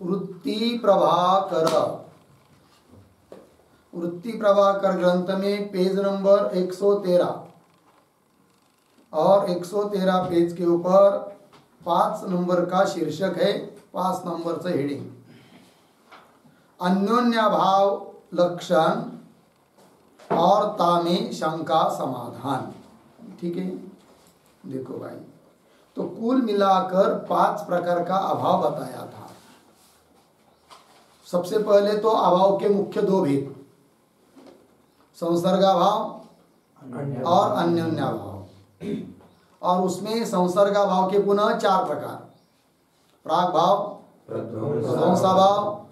वृत्ति प्रभाकर ग्रंथ में पेज नंबर 113 और 113 पेज के ऊपर 5 नंबर का शीर्षक है, 5 नंबर से हेडिंग अन्योन्याभाव लक्षण और तामे शंका समाधान। ठीक है, देखो भाई, तो कुल मिलाकर 5 प्रकार का अभाव बताया था। सबसे पहले तो अभाव के मुख्य 2 भेद, संसर्गाभाव और अन्योन्याभाव। और उसमें संसर्गाभाव के पुनः 4 प्रकार, प्रागभाव, प्रध्वंसाभाव,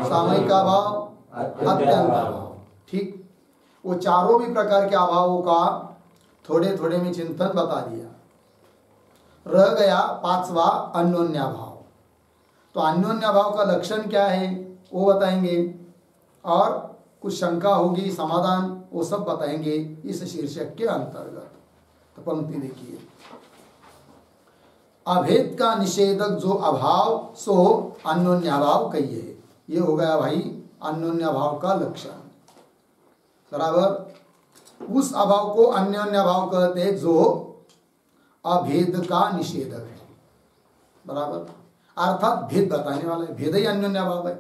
सामयिकाभाव, अत्यंताभाव। ठीक, वो चारों भी प्रकार के अभावों का थोड़े थोड़े में चिंतन बता दिया। रह गया 5वां अन्योन्याभाव। तो अन्योन्याभाव का लक्षण क्या है वो बताएंगे, और कुछ शंका होगी, समाधान, वो सब बताएंगे इस शीर्षक के अंतर्गत। तो पंक्ति देखिए, अभेद का निषेधक जो अभाव सो अन्योन्याभाव कहिए। ये हो गया भाई अन्योन्याभाव का लक्षण। बराबर, उस अभाव को अन्योन्याभाव कहते हैं जो अभेद का निषेधक है। बराबर, अर्थात भेद बताने वाला है, भेद ही अन्योन्याभाव है।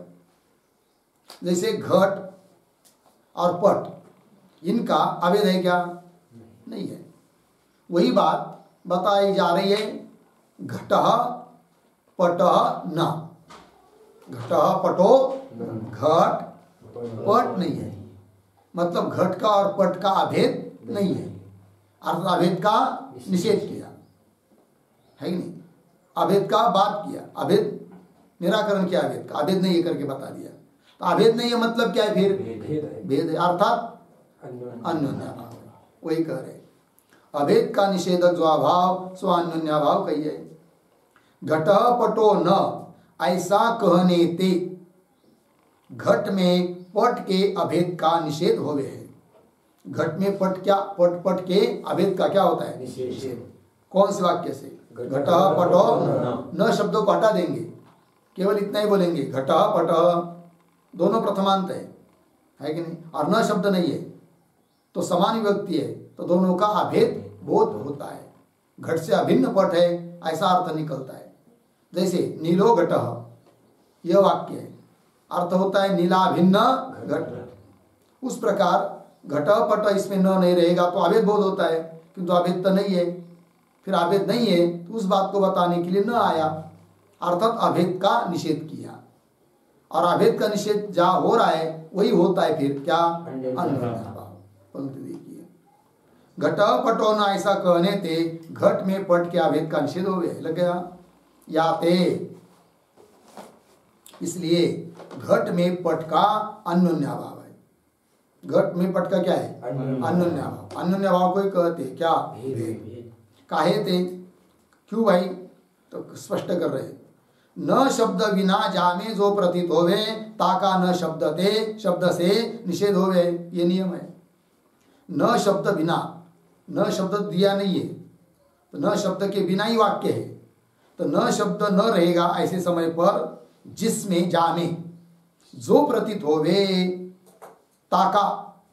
जैसे घट और पट, इनका अभेद है क्या? नहीं है। वही बात बताई जा रही है, घटः पटः न, घटः पटो, घट पट नहीं है, मतलब घट का और पट का अभेद नहीं है, अर्थात अभेद का निषेध किया है कि नहीं, अभेद का बात किया, अभेद निराकरण किया, अभेद का अभेद नहीं है करके बता दिया। तो अभेद नहीं है मतलब क्या है? फिर भेद है, अर्थात अन्योन्याभाव। वही कह रहे, अभेद का निषेधक जो अभाव सो अन्योन्याभाव कहिए। घटः पटो न, ऐसा कहने ते घट में पट के अभेद का निषेध होवे है। घट में पट क्या, पट के अभेद का क्या होता है? निषेध। कौन से वाक्य से? घटः पटो न शब्दों को हटा देंगे, केवल इतना ही बोलेंगे, घटः पटः, दोनों प्रथमांत है कि नहीं, और न शब्द नहीं है तो समान विभक्ति है, तो दोनों का अभेद बोध होता है। घट से अभिन्न पट है ऐसा अर्थ निकलता है। जैसे नीलो घटः, यह वाक्य है, अर्थ होता है नीला भिन्न घट। उस प्रकार घटः पट इसमें न नहीं रहेगा तो अभेद बोध होता है, किंतु अभेद तो नहीं है। फिर अभेद नहीं है तो उस बात को बताने के लिए न आया, अर्थात अभेद का निषेध किया। और अभेद का निषेध जहाँ हो रहा है वही होता है फिर क्या? अन्योन्याभाव। पंक्ति देखिए, घटः पटो न, ऐसा कहने ते घट में पट के अभेद का निषेध हो गया, लग गया या ते, इसलिए घट में पट का अन्योन्याभाव है। घट में पट का क्या है? अन्योन्याभाव। अन्योन्याभाव को ही कहते क्या? भेद। काहे ते, क्यों भाई? तो स्पष्ट कर रहे, न शब्द बिना जामे जो प्रतीत होवे ताका न शब्द ते, शब्द से निषेध होवे, ये नियम है। न शब्द बिना, न शब्द दिया नहीं है तो न शब्द के बिना ही वाक्य है, तो न शब्द न रहेगा ऐसे समय पर जिसमें जामे जो प्रतीत होवे ताका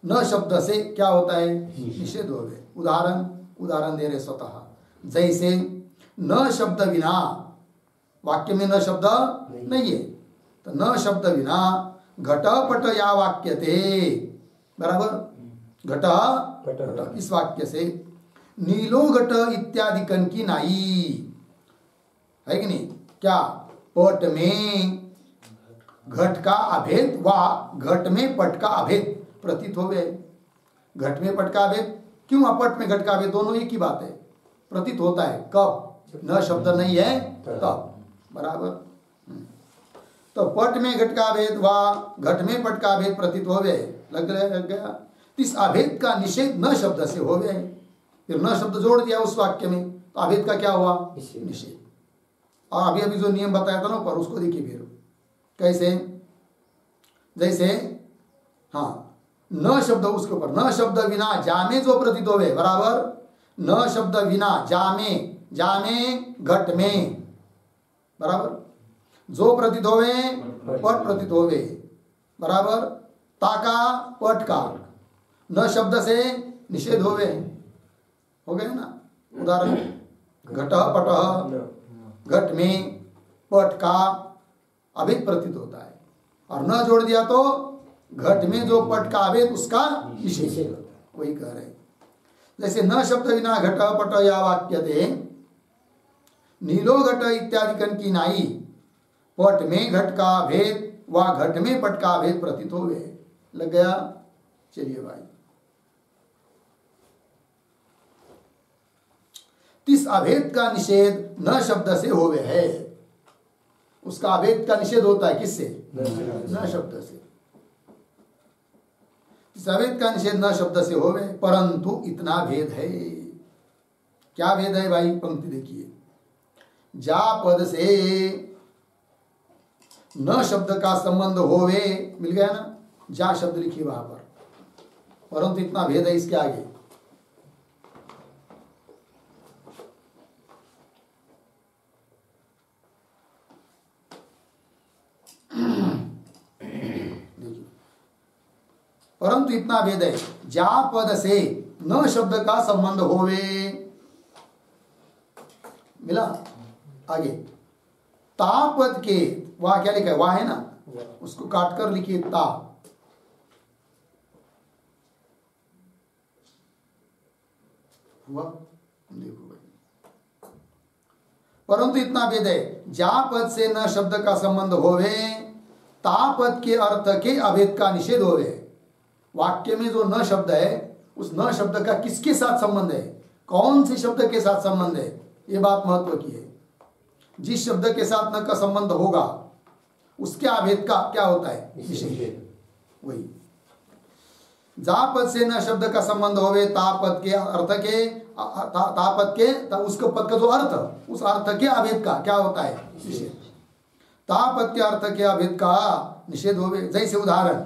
न शब्द से क्या होता है? निषेध होवे। उदाहरण दे रहे स्वतः, जैसे न शब्द बिना, वाक्य में न शब्द नहीं है तो न शब्द बिना घटः पट या वाक्य थे, बराबर, घटः पट, इस वाक्य से नीलो घट इत्यादि कन की नाई है कि नहीं? क्या? पट में घट का अभेद व घट में पट का अभेद प्रतीत हो गए। घट में पट का अभेद क्यों? अपट में घट का अभेद, दोनों एक ही बात है, प्रतीत होता है कब? न शब्द नहीं है तब, बराबर। तो पट में घट का भेद व घट में पट का भेद प्रतीत हो गए, लग गया। इस अभेद का निषेध न शब्द से हो गए, फिर न शब्द जोड़ दिया उस वाक्य में, तो अभेद का क्या हुआ? निषेध। और अभी अभी जो नियम बताया था ना पर, उसको देखिए फिर कैसे, जैसे हाँ, न शब्द उसके ऊपर, न शब्द बिना जामे जो प्रतीत होवे, बराबर, न शब्द बिना जामे, जामे घट में, बराबर। जो प्रतीत होवे पट प्रतीत होवे, बराबर। ताका पट का, न शब्द से निषेध होवे, हो गया ना। उदाहरण घट पट, घट में पट का अभेद प्रतीत होता है, और न जोड़ दिया तो घट में जो पट का अभेद उसका निषेध, वही कह रहे। जैसे न शब्द विना घट पट या वाक्यते नीलो घट इत्यादि कन की नाई, पट में घट का भेद व घट में पट का भेद प्रतीत हो गए। लग गया? चलिए भाई, तिस अभेद का निषेध न शब्द से होवे है। उसका अभेद का निषेध होता है किससे? न शब्द से। इस अभेद का निषेध न शब्द से होवे, परंतु इतना भेद है। क्या भेद है भाई? पंक्ति देखिए, जा पद से न शब्द का संबंध होवे, मिल गया ना, जा शब्द लिखिए वहां पर, परंतु इतना भेद है इसके आगे। देखिए, परंतु इतना भेद है, जा पद से न शब्द का संबंध होवे, मिला? आगे ता पद के, वहां क्या लिखा है? वाह है ना, उसको काट कर लिखिए ता। हुआ? देखो भाई, परंतु इतना भेद है, जा पद से न शब्द का संबंध होवे, ता पद के अर्थ के अभेद का निषेध होवे। वाक्य में जो न शब्द है, उस न शब्द का किसके साथ संबंध है, कौन से शब्द के साथ संबंध है, ये बात महत्व की है। जिस शब्द के साथ न का संबंध होगा उसके अभेद का क्या होता है? निषेध। वही जापद से न शब्द का संबंध होवे, तापद के अर्थ के, तापद के उसके पद का जो अर्थ, उस अर्थ के अभेद का क्या होता है? निषेध। तापद के अर्थ के अभेद का निषेध होवे। जैसे उदाहरण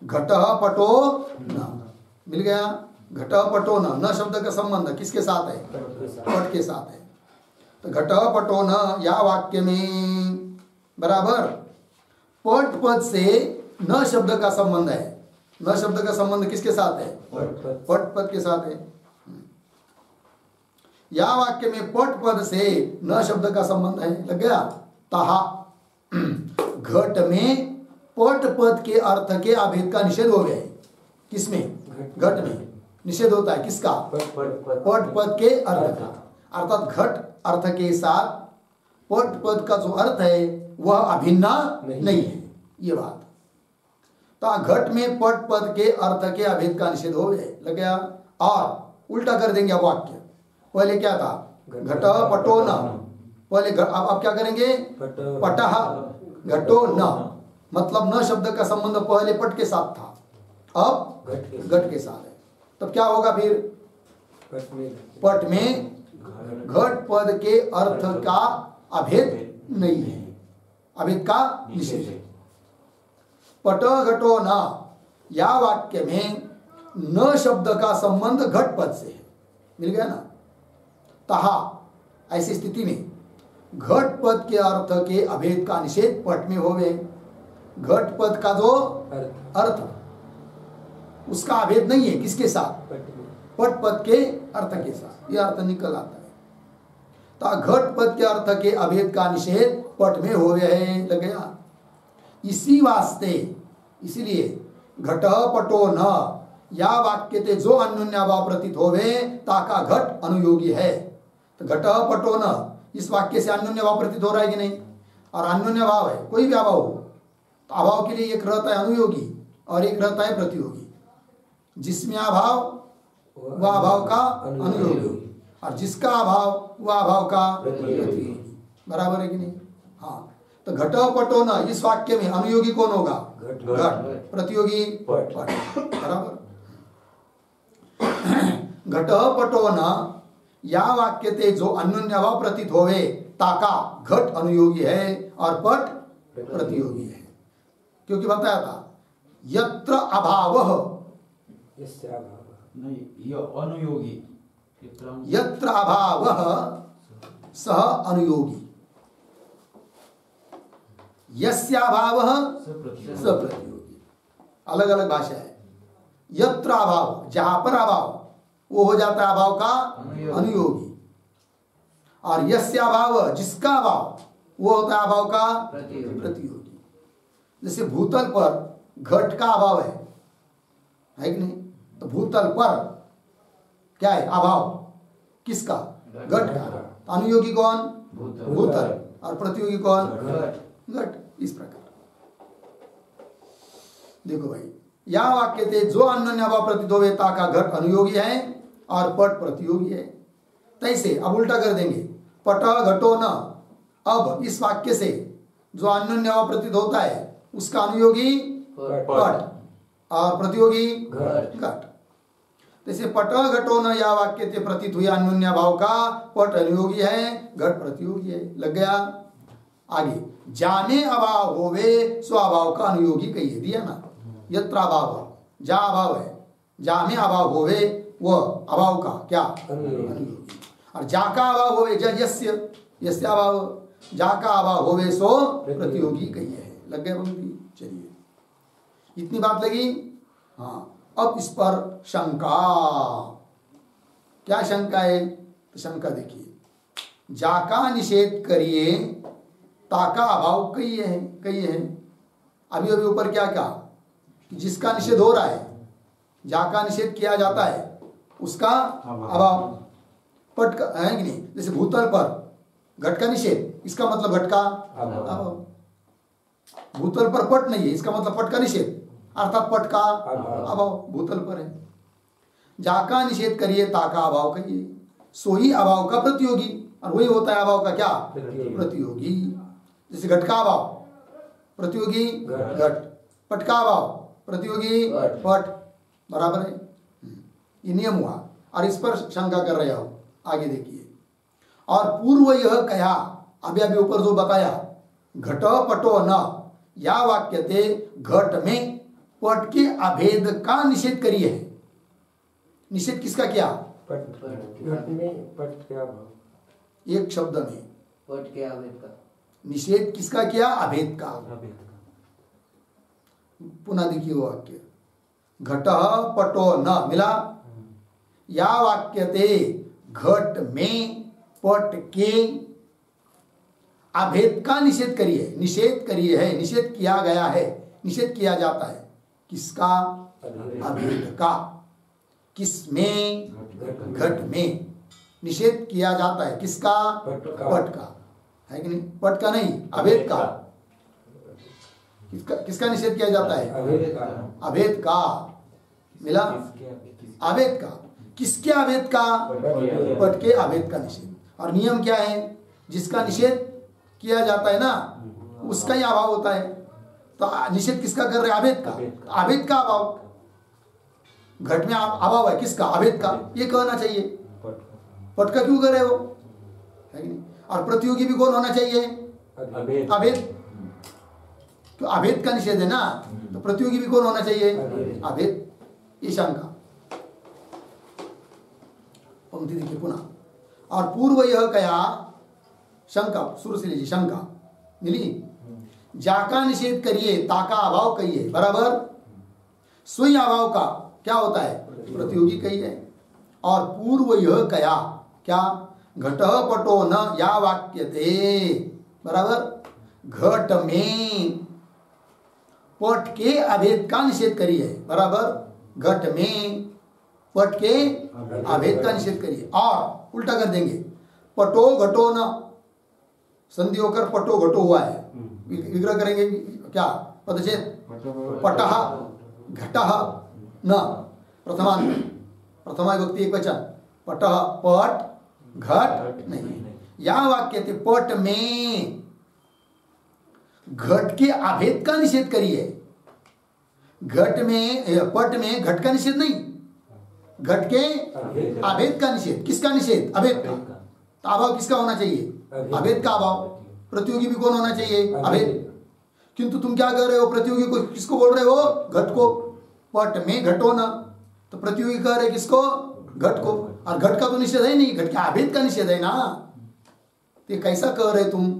घट पटो न, मिल गया? घट पटो न शब्द का संबंध किसके साथ है? पट के साथ है। तो घट पटो न या वाक्य में, बराबर, पट पद से न शब्द का संबंध है। न शब्द का संबंध किसके साथ है? पट पद के साथ है। या वाक्य में पट पद से न शब्द का संबंध है। लग गया? तहा घट में पट पद के अर्थ के अभेद का निषेध हो गया। किसमें? घट में निषेध होता है किसका? पट पद के अर्थ का। अर्थात घट अर्थ के साथ पट पद का जो अर्थ है वह अभिन्न नहीं है, ये बात। तो घट में पट पद के अर्थ के अभेद का निषेध हो गया। लग गया? और उल्टा कर देंगे अब वाक्य। पहले क्या था? घट पटो न, पहले अब क्या करेंगे? पटह घटो न, मतलब न शब्द का संबंध पहले पट के साथ था, अब घट के साथ है। तब क्या होगा फिर? पट में घट पद के अर्थ का अभेद नहीं है, अभेद का निषेध। पट घटो न या वाक्य में न शब्द का संबंध घट पद से है। मिल गया ना? तहा ऐसी स्थिति में घट पद के अर्थ के अभेद का निषेध पट में होवे। घट पद का जो अर्थ, उसका अभेद नहीं है किसके साथ? पट पद के अर्थ के साथ। यह अर्थ निकल आता है। तो घट पद के अर्थ के अभेद का निषेध पट में हो गया है। लग गया? इसी वास्ते, इसलिए घट पटो न या वाक्य ते जो अन्योन्याभाव प्रतीत होवे ताका घट अनुयोगी है। तो घट पटो न, इस वाक्य से अन्योन्याभाव प्रतीत हो रहा है कि नहीं? और अन्योन्याभाव है, कोई भी अभाव हो तो अभाव के लिए एक रहता है अनुयोगी और एक रहता है प्रतियोगी। जिसमें अभाव वह अभाव का अनुयोगी, और जिसका अभाव वह अभाव का प्रतियोगी। बराबर है कि नहीं? हाँ। तो घट पटो न, इस वाक्य में अनुयोगी कौन होगा? घट, प्रतियोगी पट। बराबर? घट पटो न या वाक्य ते जो अन्योन्याभाव प्रतीत होवे ताका घट अनुयोगी है और पट प्रतियोगी है। क्योंकि बताया था यत्र अभावः, नहीं, ये अनुयोगी, यत्र अभावः सह अनुयोगी। यस्याभावः सप्रतियोगी, अलग अलग भाषा है। यत्र अभाव, जहां पर अभाव, वो हो जाता है अभाव का अनुयोगी। और यस्याभाव, जिसका अभाव, वो होता है अभाव का प्रतियोगी। जैसे भूतल पर घट का अभाव है कि नहीं? तो भूतल पर क्या है? अभाव किसका? घट का। अनुयोगी कौन? भूतल। और प्रतियोगी कौन? घट। इस प्रकार देखो भाई, यह वाक्य थे जो अन्योन्य अभाव प्रतिद्वैता का घट अनुयोगी है और पट प्रतियोगी है। तैसे अब उल्टा कर देंगे, पट घटो न। अब इस वाक्य से जो अन्योन्य अभाव प्रतीत होता है उसका अनुयोगी पट और प्रतियोगी घट। जैसे पट घटो न, या वाक्य ते प्रतीत हुआ अन्योन्य भाव का पट अनुयोगी है, घट प्रतियोगी है। लग गया? आगे, जाने अभाव होवे सो अभाव का अनुयोगी कहिए, दिया ना। यत्र अभाव, जा अभाव है, जा में अभाव होवे वह अभाव का क्या? अनुयोगी। और जा का अभाव होवे, यस्य, यस्य अभाव, जा का अभाव होवे सो प्रतियोगी कहिए है। लग गया पंक्ति? चलिए, इतनी बात लगी? हाँ। अब इस पर शंका, क्या शंका है? तो शंका देखिए, जाका निषेध करिए ताका अभाव कहिए है। अभी अभी ऊपर क्या कहा? जिसका निषेध हो रहा है, जाका निषेध किया जाता है, उसका अभाव। पट का है कि नहीं? जैसे भूतल पर घट का निषेध, इसका मतलब घट का अभाव। भूतल पर पट नहीं है, इसका मतलब पट का निषेध, अर्थात पट का अभाव भूतल पर है। जाका निषेध करिए ताका अभाव कहिए, सोई अभाव का प्रतियोगी। और वही होता है अभाव का क्या? प्रतियोगी। जैसे घट का अभाव प्रतियोगी घट, पट का अभाव प्रतियोगी पट, बराबर है। ये नियम हुआ। और इस पर शंका कर रहे हो, आगे देखिए। और पूर्व यह कहा, अभी अभी ऊपर जो बताया, घट पटो न, या वाक्य थे घट में पट के अभेद का निषेध करिए है। निषेध किसका किया? घट में पट क्या भाव? एक शब्द में पट के अभेद का निषेध किसका किया? अभेद का। पुनः देखिए वो वाक्य, घट पटो न मिला, या वाक्य थे घट में पट के अभेद का निषेध करिए। निषेध करिए है, निषेध किया गया है, निषेध किया जाता है किसका? अभेद का। किसमें? घट में निषेध किया जाता है किसका? पट का। है कि नहीं? पट का नहीं, अभेद का। किसका निषेध किया जाता है? अभेद का। मिला? अभेद का। किसके अभेद का? पट के अभेद का निषेध। और नियम क्या है? जिसका निषेध किया जाता है ना, उसका ही अभाव होता है। तो निषेध किसका कर रहे? अभेद का। अभेद का अभाव। घट में अभाव है किसका? अभेद का। ये कहना चाहिए। पट का क्यों कर रहे हो? है कि नहीं? और प्रतियोगी भी कौन होना चाहिए? अभेद। तो अभेद का निषेध है ना, तो प्रतियोगी भी कौन होना चाहिए? अभेद। ये शंका। पंक्ति देखिए पुनः, और पूर्व यह कया, शंका शुरू से लीजिए, शंका मिली। जाका निषेध करिए ताका अभाव कहिए, बराबर। स्वयं अभाव का क्या होता है? प्रतियोगी कहिए। और पूर्व यह कया क्या? घट पटो न, या वाक्य थे, बराबर। घट में पट के अभेद का निषेध करिए, बराबर। घट में पट के अभेद का निषेध करिए। और उल्टा कर देंगे, पटो घटो न, संधि होकर पटो घटो हुआ है, विग्रह करेंगे क्या? पदच्छेद। पटः घटः न, प्रथमांत, प्रथमा विभक्ति एक वचन। पटः पट, घट नहीं। या वाक्य थे पट में घट के अभेद का निषेध करिए। घट में, पट में घट का निषेध नहीं, घट के अभेद का निषेध। किसका निषेध? अभेद का। तो अभाव किसका होना चाहिए? अभेद का अभाव। प्रतियोगी भी कौन होना चाहिए? अभेद। किंतु तुम क्या कर रहे हो? प्रतियोगी को किसको बोल रहे हो? घट को। पट में घटो न, तो प्रतियोगी कह रहे किसको? घट को। और घट का तो निषेध है नहीं, घट के अभेद का निषेध है ना। तो कैसा कह रहे तुम?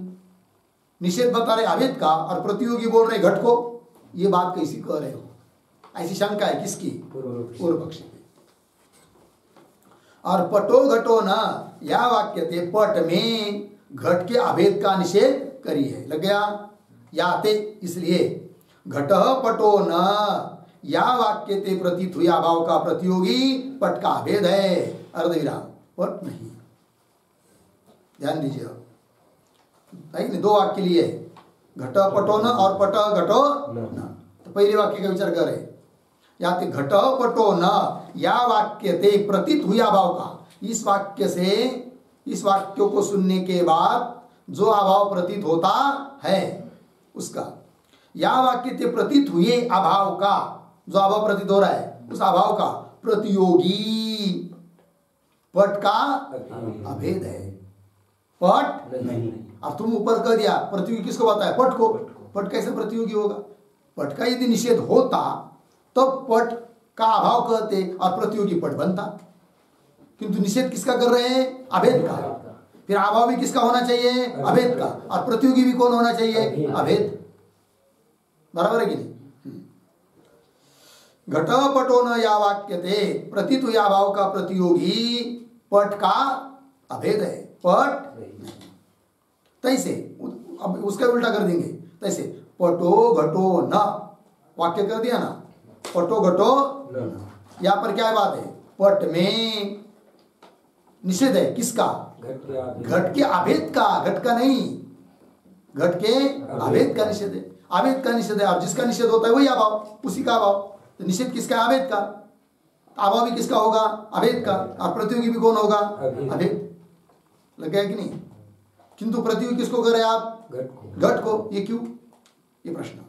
निषेध बता रहे अभेद का और प्रतियोगी बोल रहे घट को, ये बात कैसी कह रहे हो? ऐसी शंका है किसकी? पूर्व पक्षी की। और पटो घटो न या वाक्य थे, पट में घट के अभेद का निषेध करी है। लग गया? याते इसलिए घट पटो न या वाक्य ते प्रतीत हुई अभाव का प्रतियोगी पट का अभेद है। अर्धविराम पट नहीं। ध्यान दीजिए, दो वाक्य लिए घट पटो न और पट घटो न। तो पहले वाक्य का विचार करें। याते घट पटो न या वाक्य ते प्रतीत हुई अभाव का, इस वाक्य से, इस वाक्यों को सुनने के बाद जो अभाव प्रतीत होता है उसका, या वाक्य ते प्रतीत हुए अभाव का, जो अभाव प्रतीत हो रहा है उस अभाव का प्रतियोगी पट का अभेद है। पट नहीं। अब तुम ऊपर कह दिया प्रतियोगी किसको बताया? पट को। पट कैसे प्रतियोगी होगा? पट का यदि निषेध होता तो पट का अभाव कहते और प्रतियोगी पट बनता, किंतु निषेध किसका कर रहे हैं? अभेद का। फिर अभाव भी किसका होना चाहिए? अभेद का। और प्रतियोगी भी कौन होना चाहिए? अभेद। बराबर है कि नहीं? घट पटो न या वाक्यते प्रतीत हुई अभाव का प्रतियोगी पट का अभेद है। पट तैसे, अब उसका उल्टा कर देंगे। तैसे पटो घटो न, वाक्य कर दिया ना, पटो घटो न। यहां पर क्या बात है? पट में निषेध है किसका? घट के अभेद का, घट का नहीं, घट के अभेद का निषेध है। अभेद का निषेध है और जिसका निषेध होता है वही अभाव, उसी का अभाव। तो निषेध किसका है? अभेद का। अभाव भी किसका होगा? अभेद का। और प्रतियोगी भी कौन होगा? अभेद। लग गया कि नहीं? किंतु प्रतियोगी किसको कर रहे हैं आप? घट को। ये क्यों? ये प्रश्न।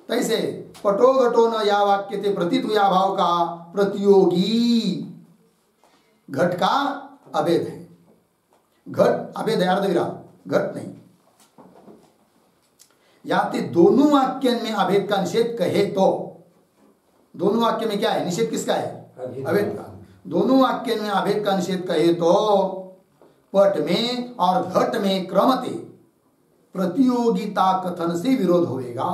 तैसे पटो घटो न या वाक्य ते प्रतीत हुआ अभाव का प्रतियोगी घट का अभेद है। घट अभेद है, अर्धविराम, घट नहीं। याते दोनों वाक्य में अभेद का निषेध कहे तो, दोनों वाक्य में क्या है? निषेध किसका है? अभेद का। दोनों वाक्य में अभेद का निषेध कहे तो पट में और घट में क्रमते प्रतियोगिता कथन से विरोध होएगा।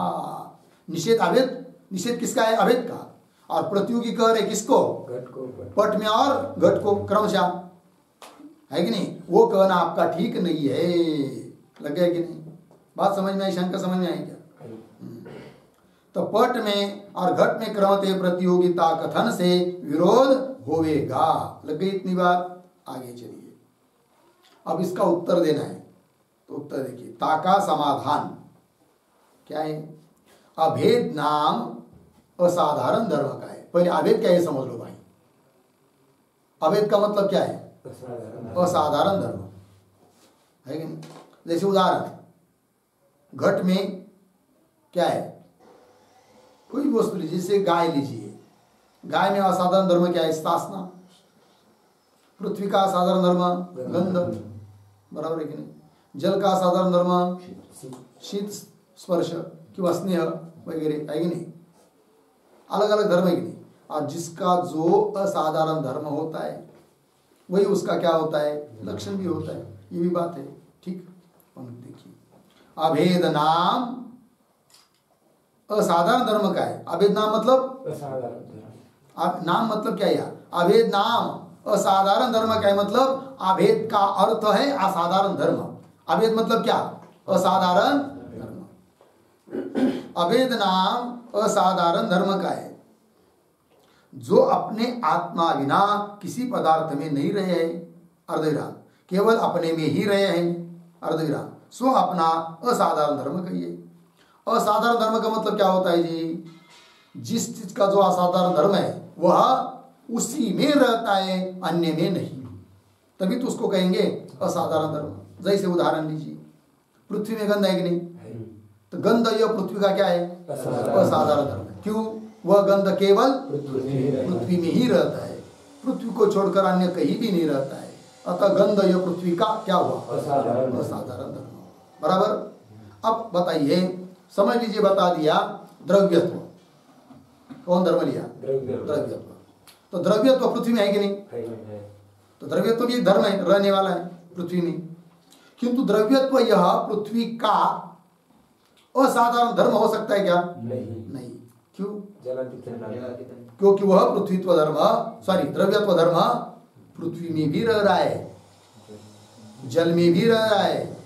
निषेध अभेद, निषेध किसका है? अभेद का। और प्रतियोगी कह रहे किसको? घट को। पट में और घट को क्रमशः, है कि नहीं? वो कहना आपका ठीक नहीं है। लग गया कि नहीं? बात समझ में आई? शंका समझ में आई क्या? तो पट में और घट में क्रमते प्रतियोगिता कथन से विरोध होवेगा। लग गई इतनी बात? आगे चलिए, अब इसका उत्तर देना है। तो उत्तर देखिए, ताका समाधान क्या है? अभेद नाम असाधारण धर्म का है। पहले अभेद क्या है समझ लो भाई। अभेद का मतलब क्या है? असाधारण धर्म, है कि नहीं? जैसे उदाहरण, घट में क्या है? कोई भी वस्तु लीजिए, जैसे गाय लीजिए। गाय में असाधारण धर्म क्या है? स्तासना। पृथ्वी का असाधारण धर्म गंध, बराबर है कि नहीं? जल का असाधारण धर्म शीत स्पर्श किंवा स्नेह वगैरह, है कि नहीं? अलग अलग धर्म है कि नहीं? और जिसका जो असाधारण धर्म होता है वही उसका क्या होता है? लक्षण भी होता है। ये भी बात है, ठीक? देखिए, अभेद नाम असाधारण धर्म का है। अभेद नाम मतलब असाधारण, नाम मतलब क्या है? अभेद नाम असाधारण धर्म का है, मतलब अभेद का अर्थ है असाधारण धर्म। अभेद मतलब क्या? असाधारण धर्म। अभेद नाम असाधारण धर्म का है जो अपने आत्मा बिना किसी पदार्थ में नहीं रहे हैं, अर्धविराम, केवल अपने में ही रहे हैं, अर्धविराम, सो अपना असाधारण धर्म कहिए। असाधारण धर्म का मतलब क्या होता है जी? जिस चीज का जो असाधारण धर्म है वह उसी में रहता है, अन्य में नहीं, तभी तो उसको कहेंगे असाधारण धर्म। जैसे उदाहरण लीजिए, पृथ्वी में गंध है कि नहीं? तो गंध यह पृथ्वी का क्या है? असाधारण धर्म। क्यों? वह गंध केवल पृथ्वी में ही रहता है, पृथ्वी को छोड़कर अन्य कहीं भी नहीं रहता है। अतः गंध यह पृथ्वी का क्या हुआ? असाधारण धर्म। बराबर। अब बताइए, समझ लीजिए, बता दिया द्रव्यत्व। कौन धर्म लिया? द्रव्यत्व। तो द्रव्यत्व पृथ्वी में है कि नहीं? तो द्रव्यत्व भी एक धर्म है, रहने वाला है पृथ्वी में। किंतु द्रव्यत्व यह पृथ्वी का असाधारण धर्म हो सकता है क्या? नहीं। क्यों? क्योंकि वह पृथ्वीत्व धर्म द्रव्यत्व धर्म पृथ्वी में भी रह रहा है, जल में भी रह रहा है,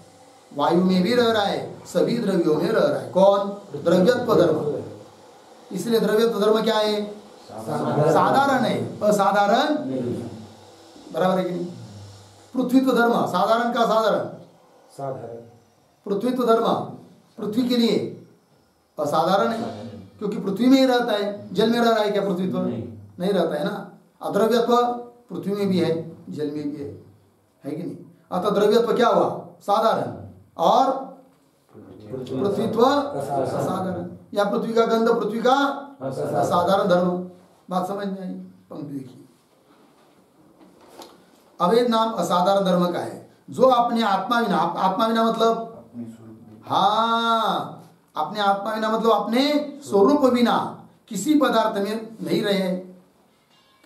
वायु में भी रह रहा है, सभी द्रव्यों में रह रहा है। कौन? द्रव्यत्व धर्म। इसलिए द्रव्यत्व धर्म क्या है? साधारण है, असाधारण बराबर है कि नहीं? पृथ्वीत्व धर्म साधारण का साधारण, पृथ्वीत्व धर्म पृथ्वी के लिए असाधारण है, क्योंकि पृथ्वी में ही रहता है। जल में रह रहा है क्या पृथ्वीत्व? नहीं रहता है ना। अद्रव्यत्व पृथ्वी में भी है, जल में भी है कि नहीं? अतः द्रव्यत्व क्या हुआ? साधारण, और पृथ्वीत्व असाधारण, या पृथ्वी का गंध पृथ्वी का असाधारण धर्म। बात समझ में आई? पंक्ति देखिए, अवैध नाम असाधारण धर्म का है जो अपने आत्मा विना, आत्मा विना मतलब हाँ, अपने आत्मा विना मतलब अपने स्वरूप बिना किसी पदार्थ में नहीं रहे,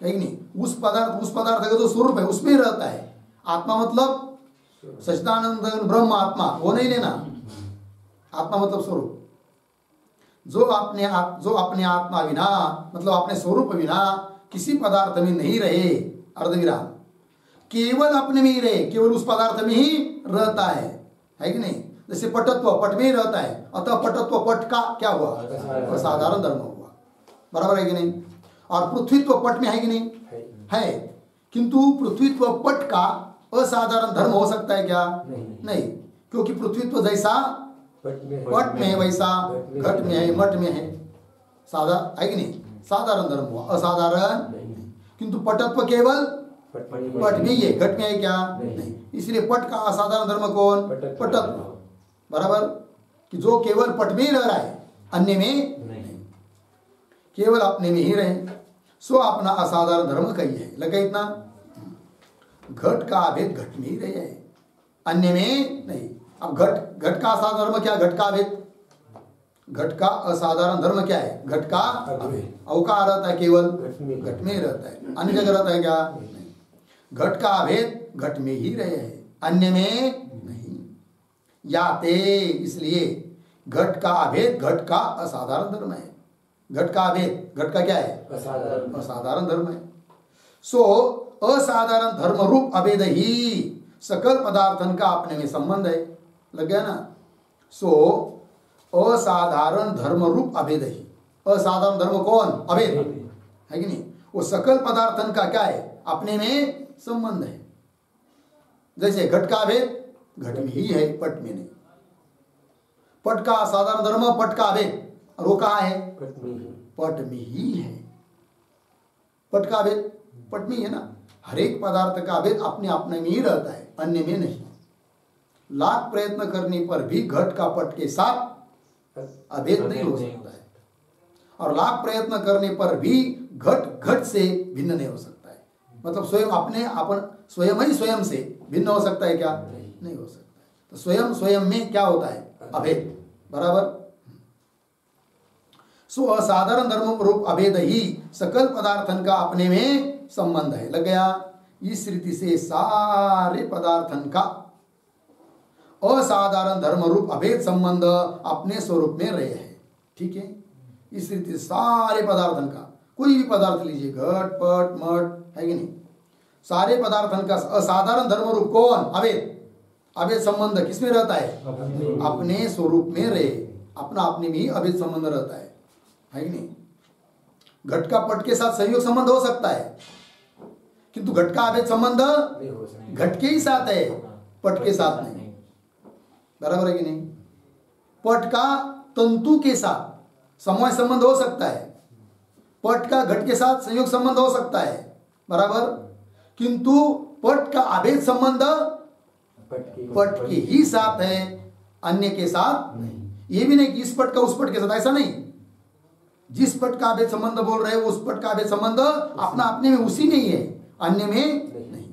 कहीं नहीं। उस पदार्थ का जो स्वरूप है उसमें रहता है। आत्मा मतलब सच्चिदानंद ब्रह्म आत्मा, वो नहीं लेना। आत्मा मतलब स्वरूप। जो अपने आत्मा विना मतलब अपने स्वरूप बिना किसी पदार्थ में नहीं रहे, अर्धविराम, केवल अपने में ही रहे, केवल उस पदार्थ में ही रहता है कि नहीं? जैसे पटत्व पट में ही रहता है, अतः पटत्व पट का क्या हुआ? असाधारण धर्म हुआ। बराबर है कि नहीं? और पृथ्वीत्व पट में है कि नहीं? है। किंतु पृथ्वीत्व पट का असाधारण धर्म हो सकता है क्या? नहीं, क्योंकि पृथ्वीत्व जैसा पट में है वैसा घट में है, मठ में है, साधा है कि नहीं? साधारण धर्म हुआ, असाधारण। किंतु पटत्व केवल पट में ही है, घट में है क्या? नहीं। इसलिए पट का असाधारण धर्म कौन? पटत्व। बराबर, कि जो केवल पट में ही रह रहा है, अन्य में नहीं, केवल अपने में ही रहे, सो अपना असाधारण धर्म कही है। लगा इतना? घट का अभेद घट में ही रहे है, अन्य में नहीं। अब घट का असाधारण धर्म क्या? घट का अभेद। घट का असाधारण धर्म क्या है? घट का अभेद। अवकार रहता है केवल घट में ही रहता है, अन्य जगह रहता है क्या? नहीं। घट का अभेद घट में ही रहे है, अन्य में नहीं। याते, इसलिए घट का अभेद घट का असाधारण धर्म है। घट का अभेद घट का क्या है? असाधारण धर्म है। सो असाधारण धर्म रूप अभेद ही सकल पदार्थन का अपने में संबंध है। लग गया ना? सो असाधारण धर्म रूप अभेद ही, असाधारण धर्म कौन? अभेद है कि नहीं? वो सकल पदार्थन का क्या है? अपने में संबंध है। जैसे घट का अभेद घट में ही है, पट में नहीं। पट का असाधारण धर्म पट का अभेद, और वो कहाँ है? पट में ही है। पट का अभेद पट में ही है ना। हर एक पदार्थ का अभेद अपने अपने में ही रहता है, अन्य में नहीं। लाख प्रयत्न करने पर भी घट का पट के साथ अभेद नहीं हो सकता है, और लाख प्रयत्न करने पर भी घट घट से भिन्न नहीं हो सकता है। मतलब स्वयं ही स्वयं से भिन्न हो सकता है क्या? नहीं हो सकता है। तो स्वयं स्वयं में क्या होता है? अभेद। बराबर। सो असाधारण धर्म रूप अभेद ही सकल पदार्थन का अपने में संबंध है। लग गया? इस रीति से सारे पदार्थन का असाधारण धर्म रूप अभेद संबंध अपने स्वरूप में रहे हैं। ठीक है? इस रीति से सारे पदार्थन का, कोई भी पदार्थ लीजिए, घट पट मठ, है कि नहीं? सारे पदार्थन का असाधारण धर्म रूप कौन? अभेद। अभेद संबंध किसमें रहता है? अपने स्वरूप में रहे, अपना अपने में ही अभेद संबंध रहता है कि नहीं? घट का पट के साथ संयोग संबंध हो सकता है, किंतु घट का अभेद संबंध घट के ही साथ है, पट के साथ नहीं। बराबर है कि नहीं? पट का तंतु के साथ समवाय संबंध हो सकता है, पट का घट के साथ संयोग संबंध हो सकता है। बराबर। किंतु पट का अभेद संबंध पट के ही साथ है, अन्य के साथ नहीं। ये भी नहीं कि इस पट का उस पट के साथ, ऐसा नहीं। जिस पट का अभेद संबंध बोल रहे हैं उस पट का अभेद संबंध अपना अपने में उसी में ही है, अन्य में नहीं।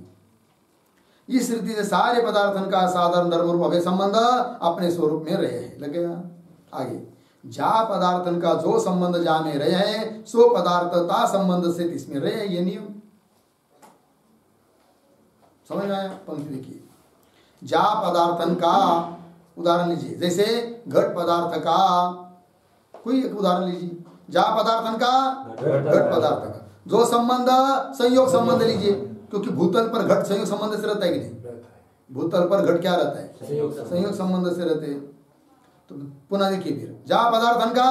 इस रीति से सारे पदार्थन का साधारण धर्म रूप अभेद संबंध अपने स्वरूप में रहे हैं। लगेगा? आगे, जा पदार्थन का जो संबंध जा में रहे हैं सो पदार्थता संबंध से इसमें रहे हैं। ये नियम समझ में आया? पंक्ति देखिए, जा पदार्थन का उदाहरण लीजिए, जैसे घट पदार्थ का, कोई एक उदाहरण लीजिए, जा पदार्थन का घट पदार्थ का जो संबंध संयोग संबंध लीजिए, क्योंकि भूतल पर घट संयोग संबंध से रहता है कि नहीं, भूतल पर घट क्या रहता है, संयोग संबंध से रहते हैं। तो पुनः देखिए फिर, जा पदार्थन का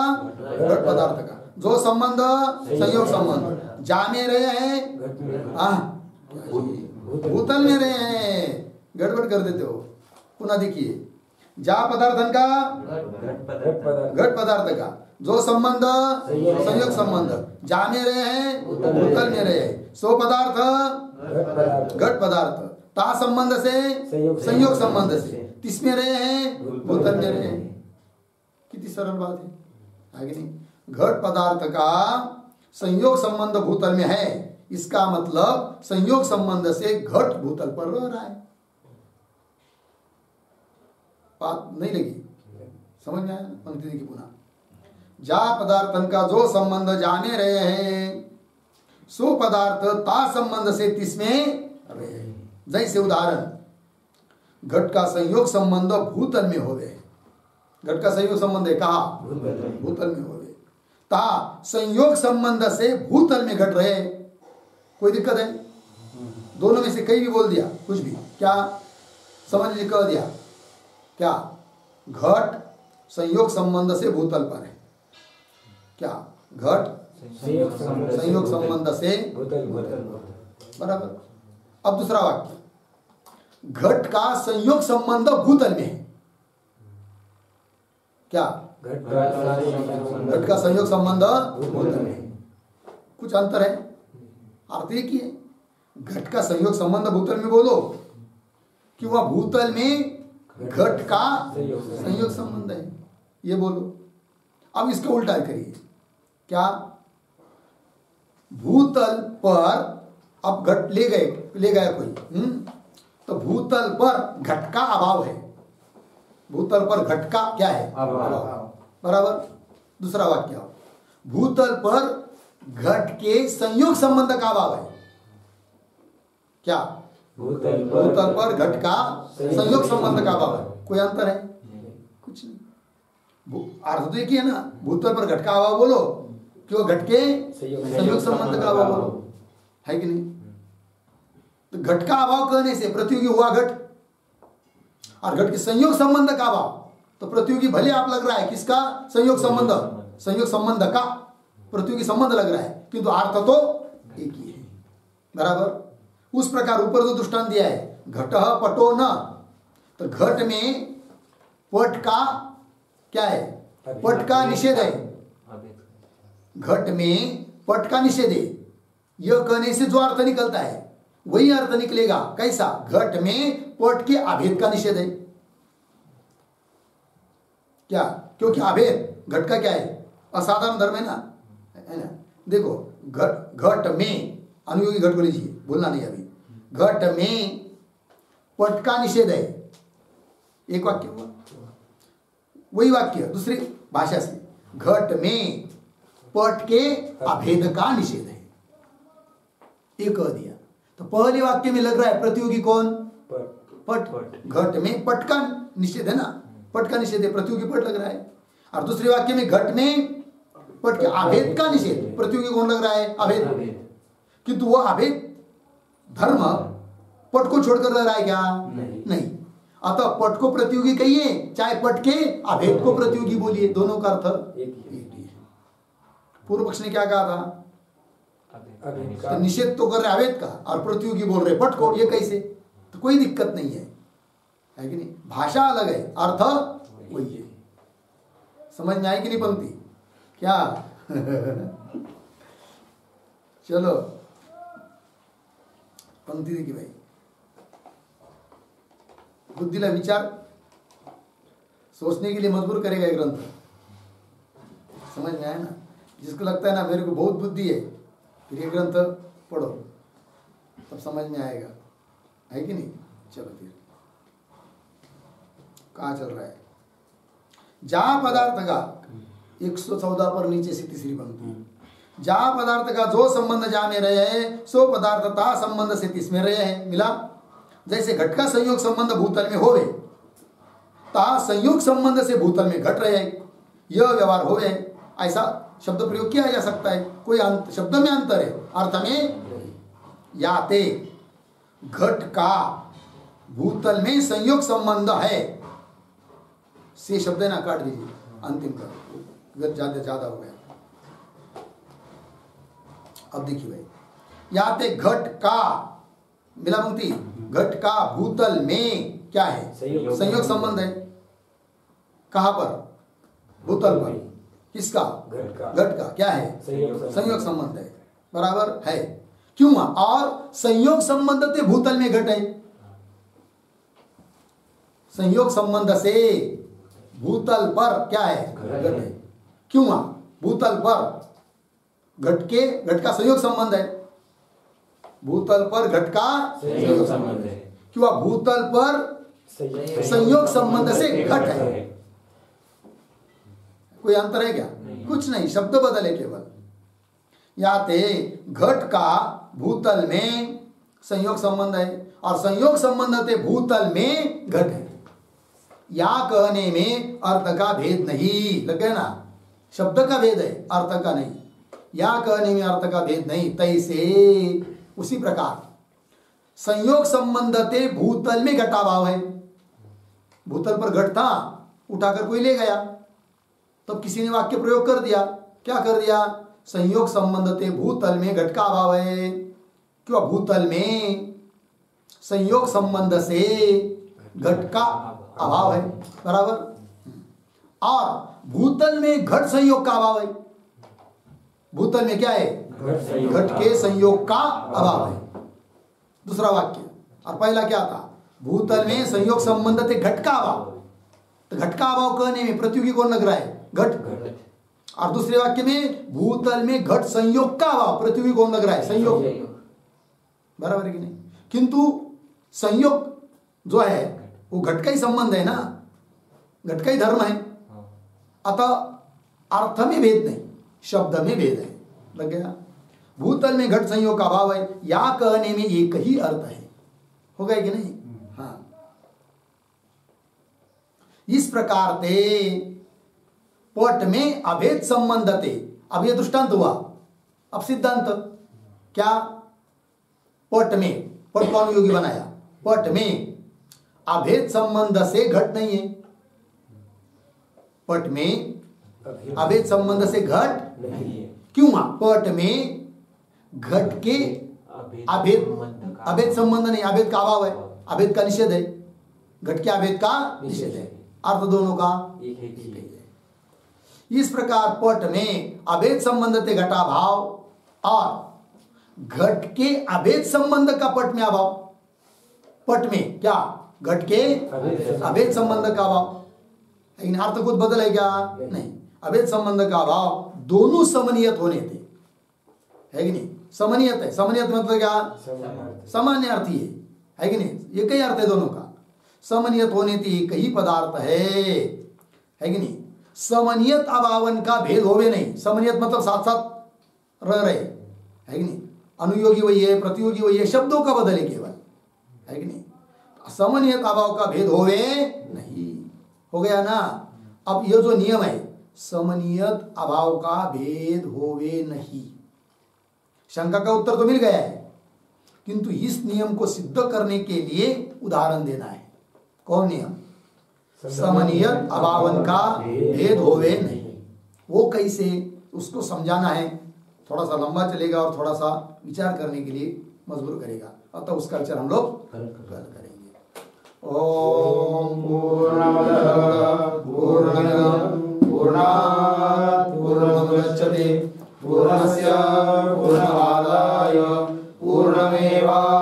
घट पदार्थ का जो संबंध संयोग संबंध, जा में रहे हैं भूतल में रहे हैं, गड़बड़ कर देते हो। पुनः देखिए, जा पदार्थन का घट पदार्थ का जो संबंध संयोग संबंध, जा में रहे हैं भूतल में रहे हैं, सो पदार्थ घट पदार्थ, ता संबंध से संयोग संबंध से, तिसमें रहे हैं भूतल में रहे हैं। कितनी सरल बात है, आगे नहीं। घट पदार्थ का संयोग संबंध भूतल में है, इसका मतलब संयोग संबंध से घट भूतल पर रह रहा है। बात नहीं लगी, समझ में आया? पंक्ति देखिए पुनः, जा पदार्थन का जो संबंध जाने रहे हैं, सो पदार्थ ता संबंध से तिसमें रहे हैं। जैसे उदाहरण, घट का संयोग संबंध भूतल में हो गए, घट का संयोग संबंध है कहा, भूतल में हो गए, ता संयोग संबंध से भूतल में घट रहे, कोई दिक्कत है? दोनों में से कहीं भी बोल दिया कुछ भी, क्या समझ लीजिए, कह दिया क्या, घट संयोग संबंध से भूतल पर है, क्या घट संयोग संबंध से भूतल, बराबर। अब दूसरा वाक्य, घट का संयोग संबंध भूतल में है, क्या घट का संयोग संबंध भूतल में है, कुछ अंतर है? अर्थ एक ही है, घट का संयोग संबंध भूतल में बोलो कि वह भूतल में घट का संयोग संबंध है, ये बोलो। अब इसका उल्टा करिए, क्या भूतल पर अब घट ले गया कोई, तो भूतल पर घट का अभाव है, भूतल पर घट का क्या है, अभाव, बराबर। दूसरा वाक्य, भूतल पर घट के संयोग संबंध का अभाव है, क्या भूतल पर घट का संयोग संबंध का अभाव है, कोई अंतर है? कुछ नहीं, अर्थ तो एक ही है ना, भूतल पर घट का अभाव बोलो कि वो घट के संयोग संबंध का अभाव बोलो, है कि नहीं? तो घट का अभाव कहने से प्रतियोगी हुआ घट, और घट के संयोग संबंध का अभाव, तो प्रतियोगी भले आप लग रहा है किसका, संयोग संबंध, संयोग संबंध का प्रतियोगी संबंध लग रहा है, किंतु अर्थ तो एक ही है, बराबर। उस प्रकार ऊपर जो दृष्टांत दिया है, घटः पटो न, तो घट में पट का क्या है, पट का निषेध है, घट में पट का निषेध है, यह कहने से जो अर्थ निकलता है वही अर्थ निकलेगा, कैसा, घट में पट के अभेद का निषेध है, क्या, क्योंकि अभेद घट का क्या है, असाधारण धर्म है ना, देखो घट में, अनुयोगी घट को लीजिए, बोलना नहीं अभी, घट में पट का निषेध है, एक वाक्य हुआ, वही वाक्य दूसरी भाषा से, घट में पट के अभेद का निषेध है, एक कह दिया। तो पहले वाक्य में लग रहा है प्रतियोगी कौन, पट, घट में पट का निषेध है ना, पट का निषेध है, प्रतियोगी पट लग रहा है, और दूसरे वाक्य में घट में पट के अभेद का निषेध, प्रतियोगी कौन लग रहा है, अभेद, किंतु वह अभेद धर्म पट को छोड़कर रह रहा है क्या, नहीं। अतः पट को प्रतियोगी कहिए, चाहे पट के अभेद को प्रतियोगी बोलिए, दोनों का अर्थ एक ही है। पूर्व पक्ष ने क्या कहा था, तो निषेध तो कर रहे अभेद का और प्रतियोगी बोल रहे पट को, ये कैसे, तो कोई दिक्कत नहीं है कि नहीं, भाषा अलग है, अर्थ वही है। समझ में आई कि नहीं पंक्ति, क्या चलो पंक्ति देखिए भाई, बुद्धिला विचार सोचने के लिए मजबूर करेगा ये ग्रंथ, समझ में आया ना। जिसको लगता है ना मेरे को बहुत बुद्धि है, फिर ये ग्रंथ पढ़ो तब समझ में आएगा, है कि नहीं। चलो फिर कहाँ चल रहा है, जहाँ पदार्थ का 114 पर नीचे से तीसरी पंक्ति, जहाँ पदार्थ का जो संबंध जा में रहे है, सो पदार्थता संबंध से तिसमें रहे है, मिला। जैसे घट का संयोग संबंध भूतल में होवे, ता संयोग संबंध से भूतल में घट रहे, यह व्यवहार होवे, ऐसा शब्द प्रयोग किया जा सकता है। कोई शब्द में अंतर है, अर्थ में याते घट का भूतल में संयोग संबंध है, से शब्द ना काट दीजिए, अंतिम का ज्यादा हो गया। अब देखिए भाई, याते घट का मिला पंक्ति, घट का भूतल में क्या है, संयोग संबंध है। कहां पर, भूतल पर, किसका, घट का क्या है, संयोग संबंध है, बराबर है। क्यों, और संयोग संबंध से भूतल में घट है, संयोग संबंध से भूतल पर क्या है, घट है। क्यों, भूतल पर घट का संयोग संबंध है, भूतल पर घट का संयोग संबंध है। क्यों, भूतल पर संयोग संबंध से घट है। कोई अंतर है क्या, कुछ नहीं, शब्द बदले केवल। याते घट का भूतल में संयोग संबंध है, और संयोग संबंध से भूतल में घट है। या कहने में अर्थ का भेद नहीं, लग गया ना, शब्द का भेद है, अर्थ का नहीं। या कहने में अर्थ का भेद नहीं, तैसे उसी प्रकार संयोग संबंध से भूतल में घटाभाव है। भूतल पर घट था, उठाकर कोई ले गया, तब किसी ने वाक्य प्रयोग कर दिया, क्या कर दिया, संयोग संबंध से भूतल में घट का अभाव है। क्यों, भूतल में संयोग संबंध से घट का अभाव है, बराबर। और भूतल में घट संयोग का अभाव है, भूतल में क्या है, घट के संयोग का अभाव है। दूसरा वाक्य, और पहला क्या था, भूतल में संयोग संबंध से घट का अभाव, तो घट का अभाव कहने में प्रतियोगी कौन लग रहा है, घट। और दूसरे वाक्य में भूतल में घट संयोग का अभाव, प्रतियोगी कौन लग रहा है, संयोग, बराबर है कि नहीं। किंतु संयोग जो है वो घट का ही संबंध है ना, घट का ही धर्म है, अतः अर्थ में भेद नहीं, शब्द में भेद है, लग गया। भूतल में घट संयोग का अभाव है, या कहने में एक ही अर्थ है, हो गया कि नहीं। हाँ, इस प्रकार से पट में अभेद संबंध थे। अब यह दृष्टांत हुआ, अब सिद्धांत क्या, पट में, पट को अनुयोगी बनाया, पट में अभेद संबंध से घट नहीं है, पट में अभेद संबंध से घट नहीं है। क्यों, पट में घट के अभेद संबंध नहीं, अभेद का अभाव है, अभेद का निषेध है, घट के अभेद का निषेध है, अर्थ दोनों का एक है। इस प्रकार पट में अभेद संबंध से घटा भाव और घट के अभेद संबंध का पट में अभाव, पट में क्या, घट के अभेद संबंध का अभाव, लेकिन अर्थ कुछ बदल है क्या, नहीं, अभेद संबंध का अभाव दोनों समनियत होने थे, है कि नहीं, समनियत है। समनियत मतलब क्या, सामान्य अर्थी है कि नहीं, एक ही अर्थ है दोनों का, समनियत होने थी एक ही पदार्थ है कि नहीं। समनियत अभावन का भेद होवे नहीं, समनियत मतलब साथ साथ रह रहे, है कि नहीं, अनुयोगी वही है, प्रतियोगी वही है, शब्दों का बदल है केवल, है कि नहीं। समनियत अभाव का भेद होवे नहीं, हो गया ना। अब यह जो नियम है, समनियत अभाव का भेद होवे नहीं, शंका का उत्तर तो मिल गया है, किंतु इस नियम को सिद्ध करने के लिए उदाहरण देना है। कौन नियम, समनियत अभावन का भेद होवे नहीं, वो कैसे, उसको समझाना है, थोड़ा सा लंबा चलेगा और थोड़ा सा विचार करने के लिए मजबूर करेगा, अतः उसका विचार हम लोग कल करेंगे। ओम पूर्णमदः पूर्णमिदं पूर्णात् पूर्णमुदच्यते पूर्णस्य पूर्णमादाय पूर्णमेवावशिष्यते।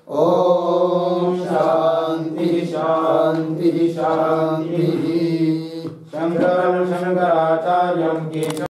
ओम शांति शांति शांति। शंकरं शंकराचार्यं केशवं